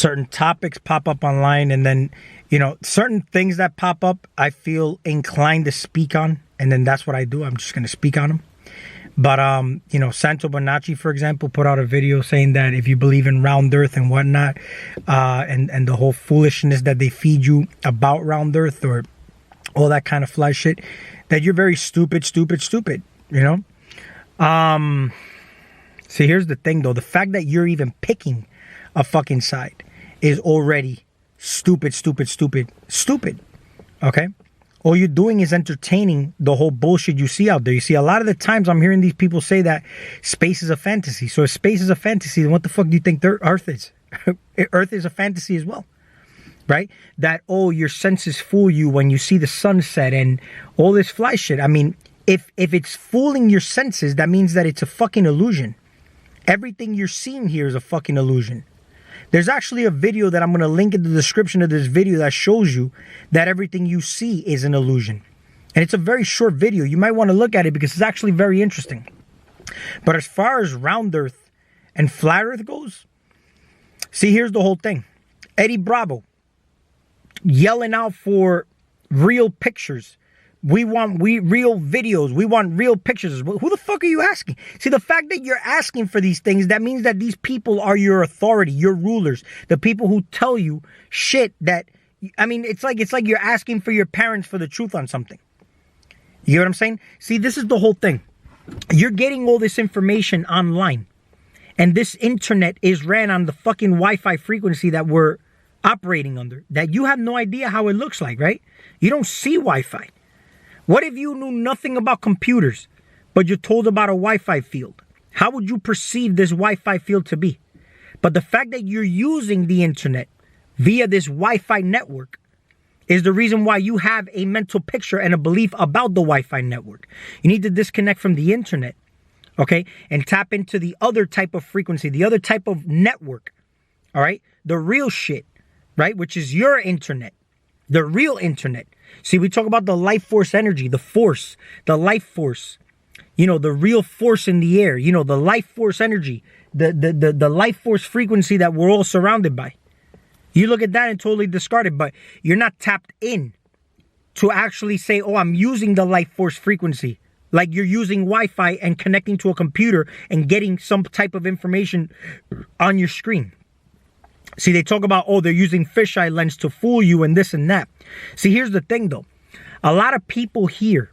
certain topics pop up online, and then, certain things that pop up, I feel inclined to speak on, and then that's what I do. I'm just going to speak on them. But, Santo Bonacci, for example, put out a video saying that if you believe in round earth and whatnot, and the whole foolishness that they feed you about round earth or all that kind of fly shit, that you're very stupid, See, here's the thing, though. The fact that you're even picking a fucking side is already stupid. Okay? All you're doing is entertaining the whole bullshit you see out there. You see, a lot of the times I'm hearing these people say that space is a fantasy. So if space is a fantasy, then what the fuck do you think Earth is? Earth is a fantasy as well. Right? That, your senses fool you when you see the sunset and all this fly shit. I mean, if it's fooling your senses, that means that it's a fucking illusion. Everything you're seeing here is a fucking illusion. There's actually a video that I'm going to link in the description of this video that shows you that everything you see is an illusion. And it's a very short video. You might want to look at it because it's actually very interesting. But as far as round earth and flat earth goes, see, here's the whole thing. Eddie Bravo yelling out for real pictures. We want real videos. We want real pictures. Who the fuck are you asking? See, the fact that you're asking for these things, that means that these people are your authority, your rulers, the people who tell you shit that, I mean, it's like you're asking for your parents for the truth on something. You know what I'm saying? See, this is the whole thing. You're getting all this information online, and this internet is ran on the fucking Wi-Fi frequency that we're operating under, that you have no idea how it looks like, right? You don't see Wi-Fi. What if you knew nothing about computers, but you're told about a Wi-Fi field? How would you perceive this Wi-Fi field to be? But the fact that you're using the internet via this Wi-Fi network is the reason why you have a mental picture and a belief about the Wi-Fi network. You need to disconnect from the internet, okay? And tap into the other type of frequency, the other type of network, all right? The real shit, right? Which is your internet, the real internet. See, we talk about the life force energy, the force, the life force, the real force in the air, the life force energy, the life force frequency that we're all surrounded by. You look at that and totally discard it, but you're not tapped in to actually say, I'm using the life force frequency. Like you're using Wi-Fi and connecting to a computer and getting some type of information on your screen. See, they talk about, they're using fisheye lens to fool you and this and that. See, here's the thing, though. A lot of people here,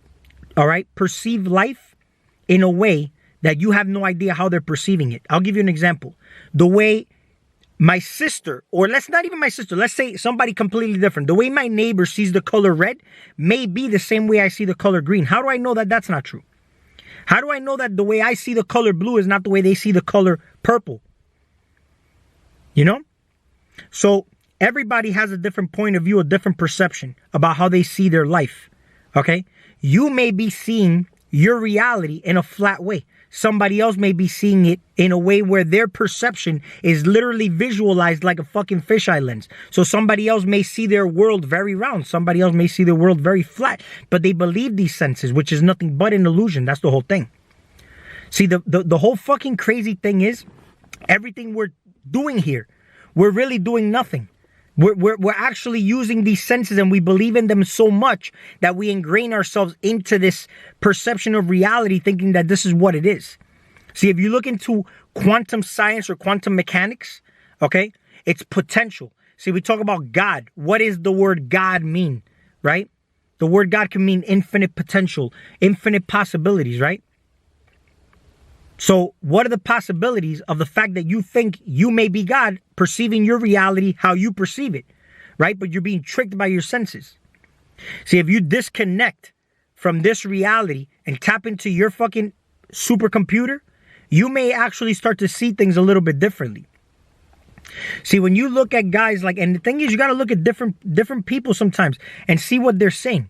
all right, perceive life in a way that you have no idea how they're perceiving it. I'll give you an example. The way my sister, or not even my sister, let's say somebody completely different. The way my neighbor sees the color red may be the same way I see the color green. How do I know that that's not true? How do I know that the way I see the color blue is not the way they see the color purple? So everybody has a different point of view, a different perception about how they see their life, okay? You may be seeing your reality in a flat way. Somebody else may be seeing it in a way where their perception is literally visualized like a fucking fisheye lens. So somebody else may see their world very round. Somebody else may see their world very flat. But they believe these senses, which is nothing but an illusion. That's the whole thing. See, the whole fucking crazy thing is everything we're doing here, we're really doing nothing. We're actually using these senses, and we believe in them so much that we ingrain ourselves into this perception of reality, thinking that this is what it is. See, if you look into quantum science or quantum mechanics, okay, it's potential. See, we talk about God. What does the word God mean, right? The word God can mean infinite potential, infinite possibilities, right? So what are the possibilities of the fact that you think you may be God, perceiving your reality how you perceive it, right? But you're being tricked by your senses. See, if you disconnect from this reality and tap into your fucking supercomputer, you may actually start to see things a little bit differently. See, when you look at guys like, and the thing is, you got to look at different people sometimes and see what they're saying.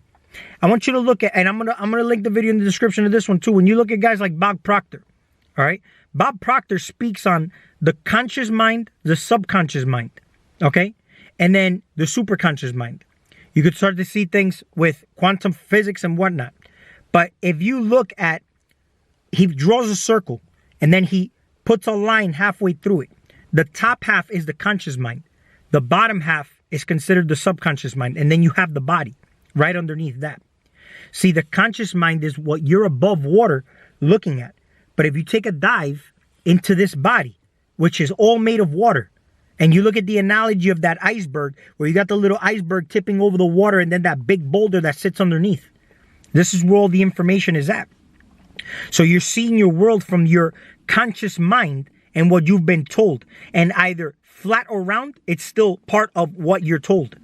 I want you to look at, and I'm gonna link the video in the description of this one too. When you look at guys like Bob Proctor, all right, Bob Proctor speaks on the conscious mind, the subconscious mind, okay, and then the superconscious mind. You could start to see things with quantum physics and whatnot. But if you look at, he draws a circle and then he puts a line halfway through it. The top half is the conscious mind. The bottom half is considered the subconscious mind, and then you have the body right underneath that. See, the conscious mind is what you're above water looking at. But if you take a dive into this body, which is all made of water, and you look at the analogy of that iceberg, where you got the little iceberg tipping over the water and then that big boulder that sits underneath. This is where all the information is at. So you're seeing your world from your conscious mind and what you've been told. And either flat or round, it's still part of what you're told.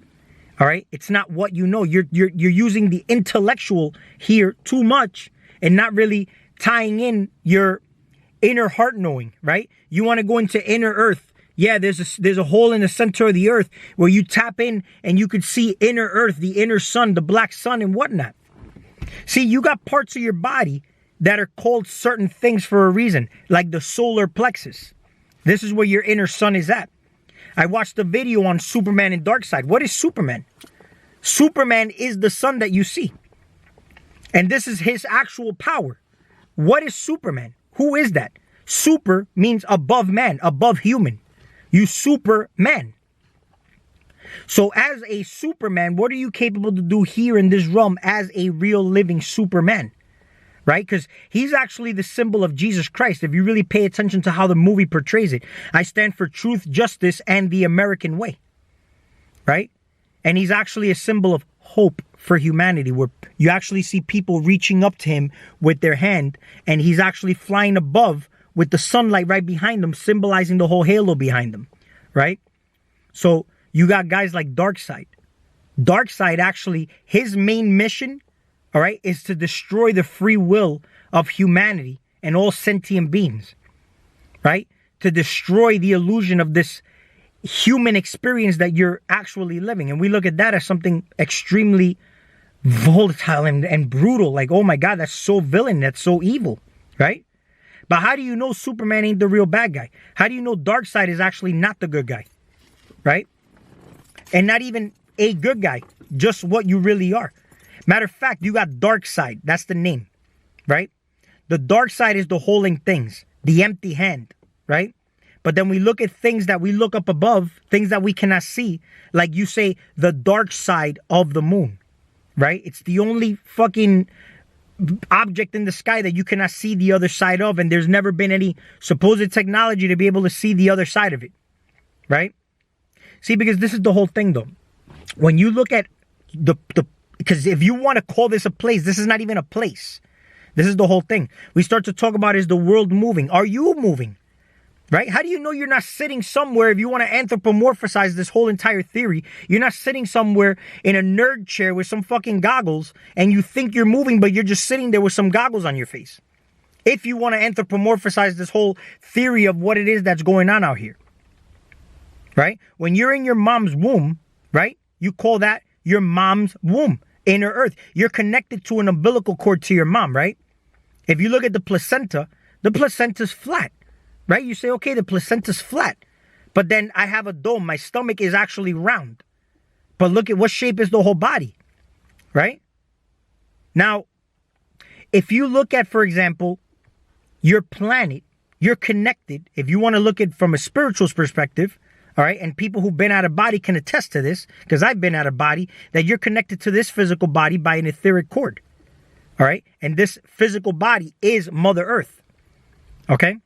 All right? It's not what you know. You're using the intellectual here too much and not really tying in your inner heart knowing, right? You want to go into inner earth. Yeah, there's a hole in the center of the earth where you tap in and you could see inner earth, the inner sun, the black sun and whatnot. See, you got parts of your body that are called certain things for a reason, like the solar plexus. This is where your inner sun is at. I watched a video on Superman and Darkseid. What is Superman? Superman is the sun that you see. And this is his actual power. What is Superman? Who is that? Super means above man, above human. You Superman. So as a Superman, what are you capable to do here in this realm as a real living Superman? Right? Because he's actually the symbol of Jesus Christ. If you really pay attention to how the movie portrays it. I stand for truth, justice, and the American way. Right? And he's actually a symbol of hope for humanity, where you actually see people reaching up to him with their hand, and he's actually flying above with the sunlight right behind him, symbolizing the whole halo behind him. Right? So you got guys like Darkseid. Darkseid actually, his main mission, all right, is to destroy the free will of humanity and all sentient beings, right? To destroy the illusion of this human experience that you're actually living. And we look at that as something extremely volatile and brutal. Like, oh my God, that's so villain, that's so evil, right? But how do you know Superman ain't the real bad guy? How do you know Darkseid is actually not the good guy, right? And not even a good guy, just what you really are. Matter of fact, you got Darkseid. That's the name, right? The dark side is the holding things, the empty hand, right? But then we look at things that we look up above, things that we cannot see. Like you say, the dark side of the moon, right? It's the only fucking object in the sky that you cannot see the other side of. And there's never been any supposed technology to be able to see the other side of it, right? See, because this is the whole thing, though. When you look at because if you want to call this a place, this is not even a place. This is the whole thing. We start to talk about, is the world moving? Are you moving? Right? How do you know you're not sitting somewhere, if you want to anthropomorphize this whole entire theory, you're not sitting somewhere in a nerd chair with some fucking goggles and you think you're moving, but you're just sitting there with some goggles on your face. If you want to anthropomorphize this whole theory of what it is that's going on out here. Right? When you're in your mom's womb, right? You call that your mom's womb, inner earth. You're connected to an umbilical cord to your mom, right? If you look at the placenta's flat, right? You say, okay, the placenta's flat, but then I have a dome. My stomach is actually round. But look at what shape is the whole body, right? Now, if you look at, for example, your planet, you're connected. If you want to look at it from a spiritual perspective, all right, and people who've been out of body can attest to this, because I've been out of body, that you're connected to this physical body by an etheric cord. All right, and this physical body is Mother Earth. Okay,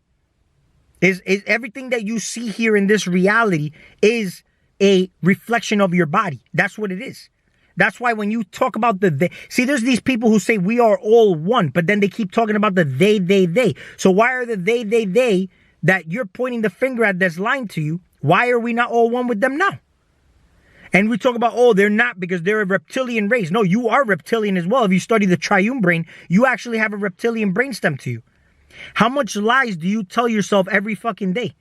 is everything that you see here in this reality is a reflection of your body. That's what it is. That's why when you talk about see, there's these people who say we are all one, but then they keep talking about the they. So why are the they that you're pointing the finger at that's lying to you? Why are we not all one with them now? And we talk about, oh, they're not because they're a reptilian race. No, you are reptilian as well. If you study the triune brain, you actually have a reptilian brainstem to you. How much lies do you tell yourself every fucking day?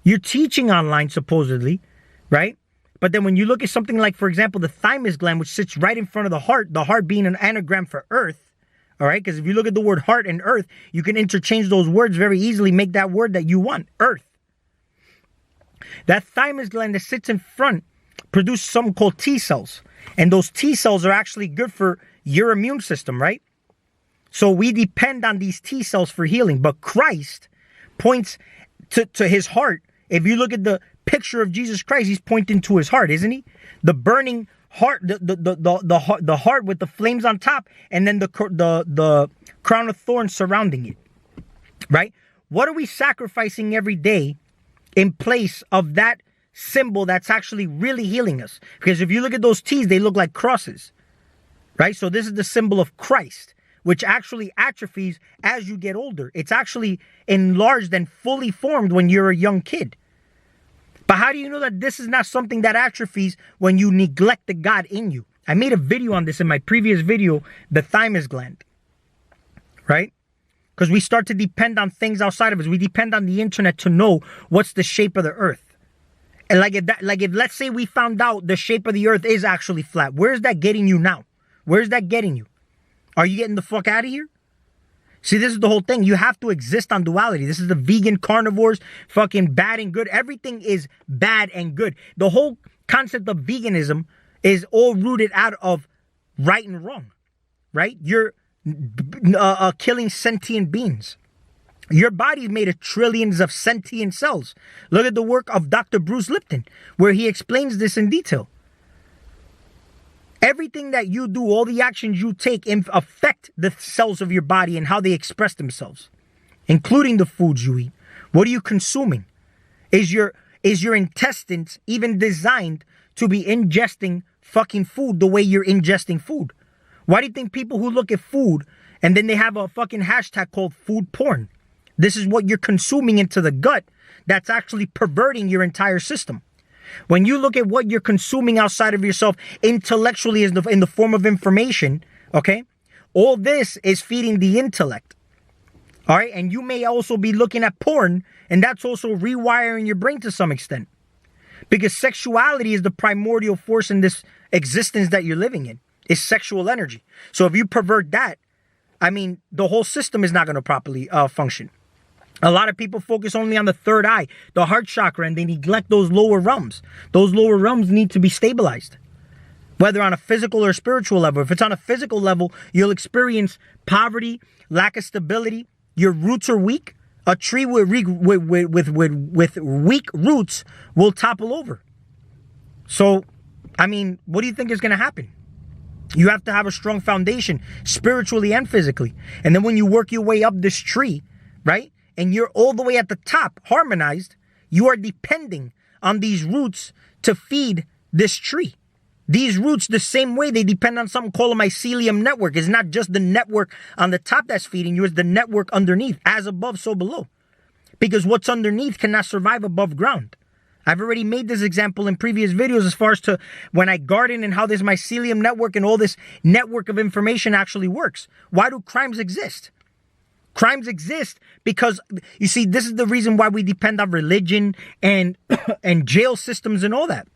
You're teaching online, supposedly, right? But then when you look at something like, for example, the thymus gland, which sits right in front of the heart being an anagram for earth, all right? Because if you look at the word heart and earth, you can interchange those words very easily, make that word that you want, earth. That thymus gland that sits in front produces something called T cells. And those T cells are actually good for your immune system, right? So we depend on these T cells for healing. But Christ points to his heart. If you look at the picture of Jesus Christ, he's pointing to his heart, isn't he? The burning heart, the heart with the flames on top, and then the crown of thorns surrounding it, right? What are we sacrificing every day in place of that symbol that's actually really healing us? Because if you look at those T's, they look like crosses, right? So this is the symbol of Christ, which actually atrophies as you get older. It's actually enlarged and fully formed when you're a young kid. But how do you know that this is not something that atrophies when you neglect the God in you? I made a video on this in my previous video, the thymus gland, right? Because we start to depend on things outside of us. We depend on the internet to know what's the shape of the earth. And if let's say we found out the shape of the earth is actually flat, where's that getting you now? Where's that getting you? Are you getting the fuck out of here? See, this is the whole thing. You have to exist on duality. This is the vegan carnivores, fucking bad and good. Everything is bad and good. The whole concept of veganism is all rooted out of right and wrong, right? You're killing sentient beings. Your body is made of trillions of sentient cells. Look at the work of Dr. Bruce Lipton, where he explains this in detail. Everything that you do, all the actions you take affect the cells of your body and how they express themselves, including the foods you eat. What are you consuming? Is your intestines even designed to be ingesting fucking food the way you're ingesting food? Why do you think people who look at food and then they have a fucking hashtag called food porn? This is what you're consuming into the gut that's actually perverting your entire system. When you look at what you're consuming outside of yourself intellectually in the form of information, okay, all this is feeding the intellect, all right? And you may also be looking at porn, and that's also rewiring your brain to some extent, because sexuality is the primordial force in this existence that you're living in, is sexual energy. So if you pervert that, I mean, the whole system is not going to properly function. A lot of people focus only on the third eye, the heart chakra, and they neglect those lower realms. Those lower realms need to be stabilized, whether on a physical or spiritual level. If it's on a physical level, you'll experience poverty, lack of stability. Your roots are weak. A tree with weak roots will topple over. So, I mean, what do you think is going to happen? You have to have a strong foundation, spiritually and physically. And then when you work your way up this tree, right? And you're all the way at the top, harmonized, you are depending on these roots to feed this tree. These roots, the same way they depend on something called a mycelium network. It's not just the network on the top that's feeding you, it's the network underneath. As above, so below. Because what's underneath cannot survive above ground. I've already made this example in previous videos as far as to when I garden and how this mycelium network and all this network of information actually works. Why do crimes exist? Crimes exist because, you see, this is the reason why we depend on religion and jail systems and all that.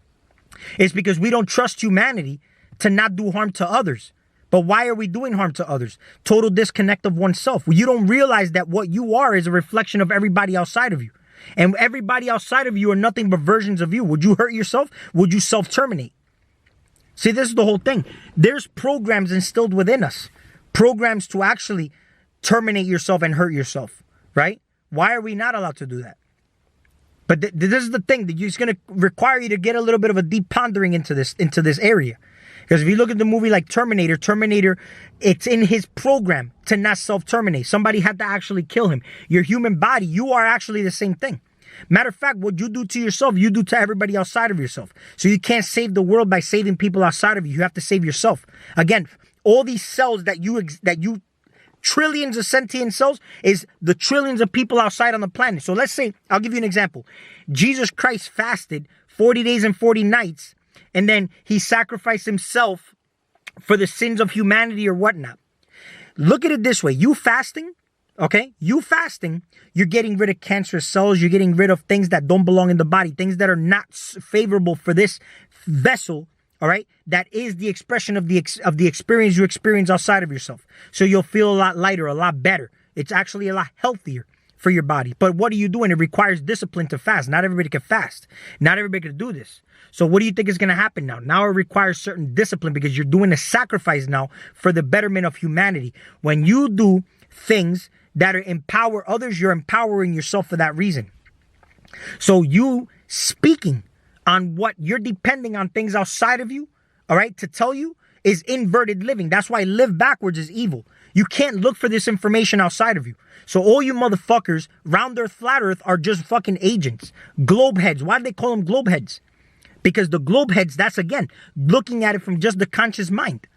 It's because we don't trust humanity to not do harm to others. But why are we doing harm to others? Total disconnect of oneself. You don't realize that what you are is a reflection of everybody outside of you. And everybody outside of you are nothing but versions of you. Would you hurt yourself? Would you self-terminate? See, this is the whole thing. There's programs instilled within us. Programs to actually terminate yourself and hurt yourself, right? Why are we not allowed to do that? But this is the thing that it's going to require you to get a little bit of a deep pondering into this area. Because if you look at the movie like Terminator, it's in his program to not self-terminate. Somebody had to actually kill him. Your human body, you are actually the same thing. Matter of fact, what you do to yourself, you do to everybody outside of yourself. So you can't save the world by saving people outside of you. You have to save yourself. Again, all these cells that you trillions of sentient cells is the trillions of people outside on the planet. So let's say, I'll give you an example. Jesus Christ fasted 40 days and 40 nights, and then he sacrificed himself for the sins of humanity or whatnot. Look at it this way. You fasting, okay? You fasting, you're getting rid of cancerous cells. You're getting rid of things that don't belong in the body, things that are not favorable for this vessel. All right, that is the expression of the experience you experience outside of yourself. So you'll feel a lot lighter, a lot better. It's actually a lot healthier for your body. But what are you doing? It requires discipline to fast. Not everybody can fast. Not everybody can do this. So what do you think is going to happen now? Now it requires certain discipline because you're doing a sacrifice now for the betterment of humanity. When you do things that empower others, you're empowering yourself for that reason. So you speaking on what you're depending on things outside of you, all right, to tell you is inverted living. That's why live backwards is evil. You can't look for this information outside of you. So all you motherfuckers, round earth, flat earth, are just fucking agents. Globe heads. Why do they call them globe heads? Because the globe heads, that's again, looking at it from just the conscious mind.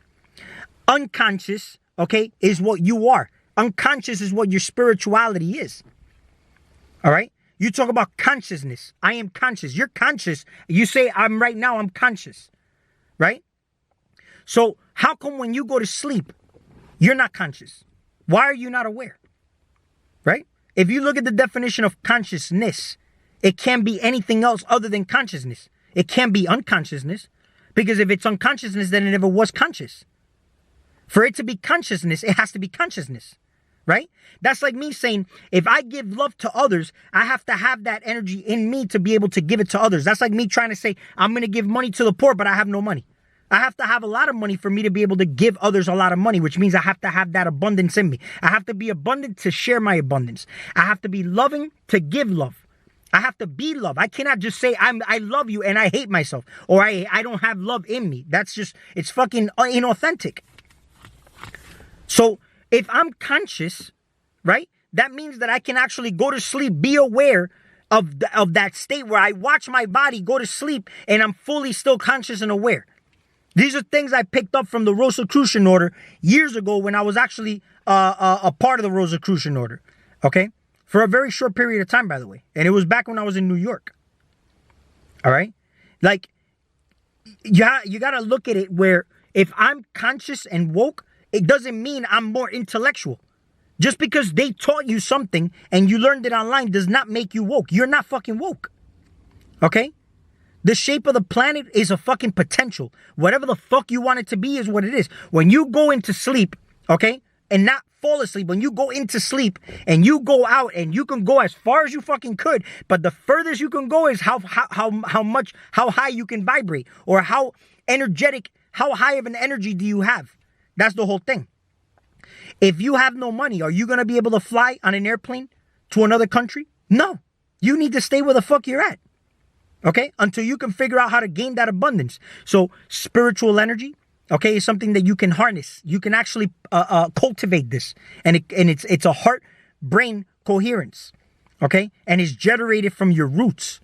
Unconscious, okay, is what you are. Unconscious is what your spirituality is. All right? You talk about consciousness. I am conscious. You're conscious. You say, I'm conscious. Right? So how come when you go to sleep, you're not conscious? Why are you not aware? Right? If you look at the definition of consciousness, it can't be anything else other than consciousness. It can't be unconsciousness, because if it's unconsciousness, then it never was conscious. For it to be consciousness, it has to be consciousness. Right? That's like me saying, if I give love to others, I have to have that energy in me to be able to give it to others. That's like me trying to say, I'm going to give money to the poor, but I have no money. I have to have a lot of money for me to be able to give others a lot of money, which means I have to have that abundance in me. I have to be abundant to share my abundance. I have to be loving to give love. I have to be love. I cannot just say I love you and I hate myself, or I don't have love in me. That's just, it's fucking inauthentic. So if I'm conscious, right, that means that I can actually go to sleep, be aware of that state where I watch my body go to sleep and I'm fully still conscious and aware. These are things I picked up from the Rosicrucian order years ago when I was actually a part of the Rosicrucian order, okay? For a very short period of time, by the way. And it was back when I was in New York, all right? Like, you got to look at it where if I'm conscious and woke, it doesn't mean I'm more intellectual. Just because they taught you something and you learned it online does not make you woke. You're not fucking woke. Okay? The shape of the planet is a fucking potential. Whatever the fuck you want it to be is what it is. When you go into sleep, okay, and not fall asleep, when you go into sleep and you go out and you can go as far as you fucking could, but the furthest you can go is how high you can vibrate, or how energetic, how high of an energy do you have? That's the whole thing. If you have no money, are you going to be able to fly on an airplane to another country? No. You need to stay where the fuck you're at. Okay? Until you can figure out how to gain that abundance. So spiritual energy, okay, is something that you can harness. You can actually cultivate this. And it's a heart-brain coherence. Okay? And it's generated from your roots.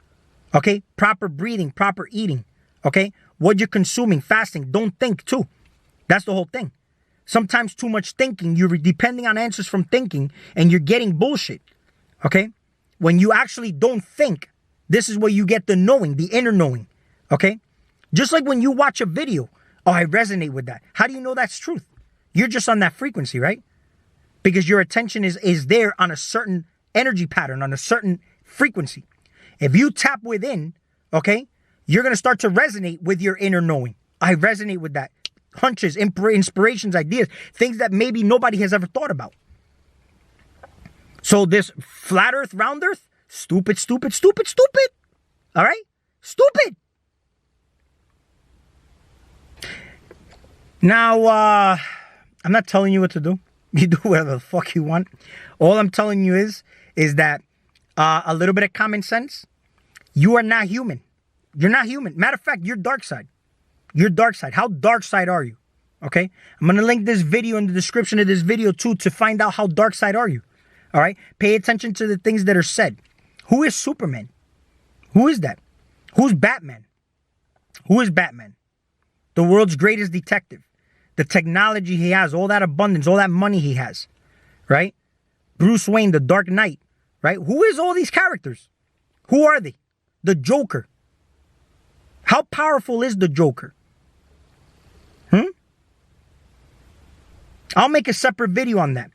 Okay? Proper breathing, proper eating. Okay? What you're consuming, fasting. Don't think too. That's the whole thing. Sometimes too much thinking, you're depending on answers from thinking, and you're getting bullshit. Okay? When you actually don't think, this is where you get the knowing, the inner knowing. Okay? Just like when you watch a video, oh, I resonate with that. How do you know that's truth? You're just on that frequency, right? Because your attention is there on a certain energy pattern, on a certain frequency. If you tap within, okay, you're going to start to resonate with your inner knowing. I resonate with that. Hunches, inspirations, ideas, things that maybe nobody has ever thought about. So this flat earth, round earth, stupid. All right? Stupid. Now, I'm not telling you what to do. You do whatever the fuck you want. All I'm telling you is that a little bit of common sense. You are not human. You're not human. Matter of fact, you're dark side. Your dark side. How dark side are you? Okay? I'm going to link this video in the description of this video too to find out how dark side are you. All right? Pay attention to the things that are said. Who is Superman? Who is that? Who's Batman? Who is Batman? The world's greatest detective. The technology he has, all that abundance, all that money he has. Right? Bruce Wayne, the Dark Knight. Right? Who is all these characters? Who are they? The Joker. How powerful is the Joker? I'll make a separate video on that.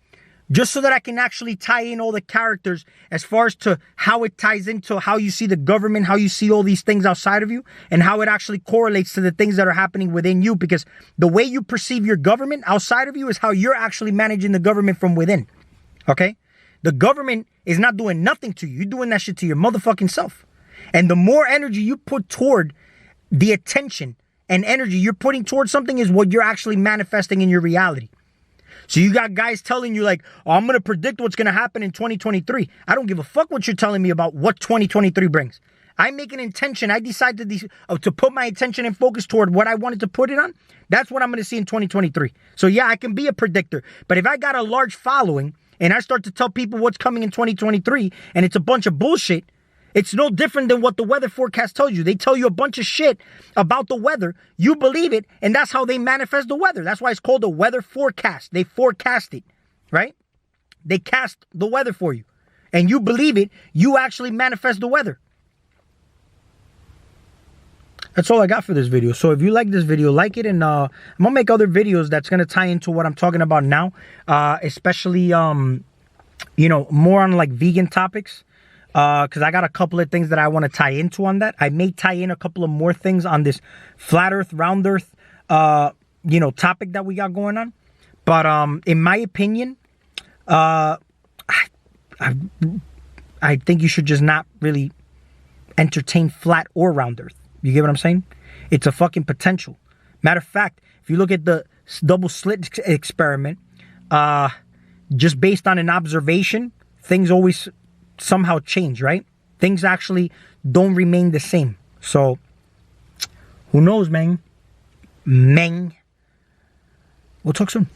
Just so that I can actually tie in all the characters as far as to how it ties into how you see the government, how you see all these things outside of you, and how it actually correlates to the things that are happening within you. Because the way you perceive your government outside of you is how you're actually managing the government from within. Okay? The government is not doing nothing to you. You're doing that shit to your motherfucking self. And the more energy you put toward the attention and energy you're putting towards something is what you're actually manifesting in your reality. So you got guys telling you like, oh, I'm going to predict what's going to happen in 2023. I don't give a fuck what you're telling me about what 2023 brings. I make an intention. I decide to put my attention and focus toward what I wanted to put it on. That's what I'm going to see in 2023. So yeah, I can be a predictor. But if I got a large following and I start to tell people what's coming in 2023 and it's a bunch of bullshit, it's no different than what the weather forecast tells you. They tell you a bunch of shit about the weather. You believe it, and that's how they manifest the weather. That's why it's called a weather forecast. They forecast it, right? They cast the weather for you. And you believe it, you actually manifest the weather. That's all I got for this video. So if you like this video, like it, and I'm gonna make other videos that's gonna tie into what I'm talking about now, especially you know, more on like vegan topics, because I got a couple of things that I want to tie into on that. I may tie in a couple of more things on this flat Earth, round Earth, you know, topic that we got going on. But in my opinion, I think you should just not really entertain flat or round Earth. You get what I'm saying? It's a fucking potential. Matter of fact, if you look at the double slit experiment, just based on an observation, things always somehow change, right? Things actually don't remain the same. So, who knows, man? We'll talk soon.